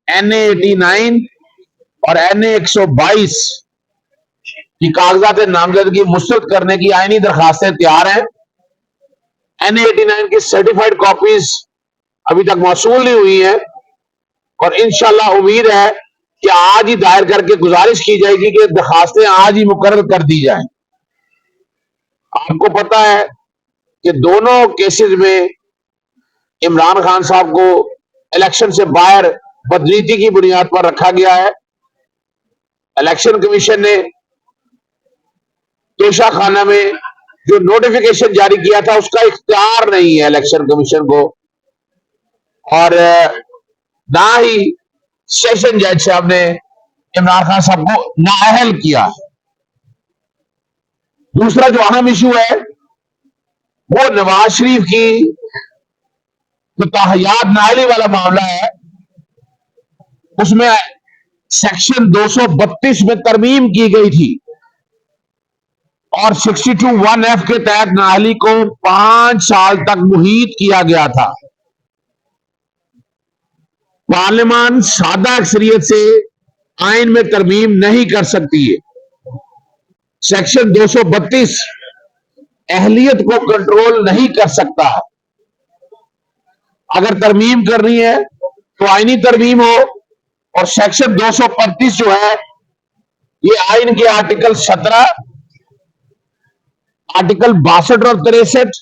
NA89 اور NA122 کی کاغذات نامزدگی مسترد کرنے کی آئینی درخواستیں تیار ہیں۔ NA89 کی سرٹیفائیڈ کاپیز ابھی تک موصول نہیں ہوئی ہیں اور انشاءاللہ امید ہے کہ آج ہی دائر کر کے گزارش کی جائے گی کہ درخواستیں آج ہی مقرر کر دی جائیں۔ آپ کو پتا ہے کہ دونوں کیسز میں عمران خان صاحب کو الیکشن سے باہر بدنیتی کی بنیاد پر رکھا گیا ہے۔ الیکشن کمیشن نے توشہ خانہ میں جو نوٹیفیکیشن جاری کیا تھا اس کا اختیار نہیں ہے الیکشن کمیشن کو، اور نہ ہی سیشن جج صاحب نے عمران خان صاحب کو نااہل کیا۔ دوسرا جو اہم ایشو ہے وہ نواز شریف کی جو تاحیات نااہلی والا معاملہ ہے، اس میں سیکشن 232 میں ترمیم کی گئی تھی اور 62(1)(f) کے تحت نااہلی کو 5 سال تک محیط کیا گیا تھا۔ پارلیمان سادہ اکثریت سے آئین میں ترمیم نہیں کر سکتی ہے۔ سیکشن 232 اہلیت کو کنٹرول نہیں کر سکتا۔ اگر ترمیم کرنی ہے تو آئینی ترمیم ہو، اور سیکشن 235 جو ہے یہ آئین کے آرٹیکل 17، آرٹیکل 62 اور 63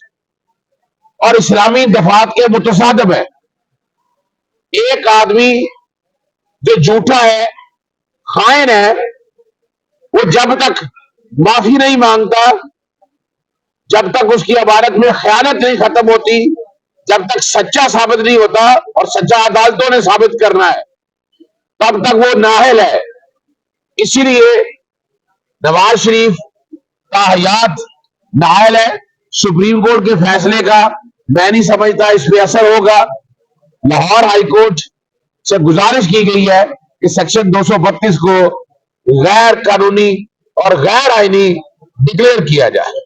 اور اسلامی دفعات کے متصادم ہے۔ ایک آدمی جو جھوٹا ہے، خائن ہے، وہ جب تک معافی نہیں مانگتا، جب تک اس کی عبارت میں خیانت نہیں ختم ہوتی، جب تک سچا ثابت نہیں ہوتا، اور سچا عدالتوں نے ثابت کرنا ہے، تب تک وہ نااہل ہے۔ اسی لیے نواز شریف تاحیات نااہل ہے۔ سپریم کورٹ کے فیصلے کا میں نہیں سمجھتا اس پہ اثر ہوگا۔ لاہور ہائی کورٹ سے گزارش کی گئی ہے کہ سیکشن 232 کو غیر قانونی اور غیر آئینی ڈکلیئر کیا جائے۔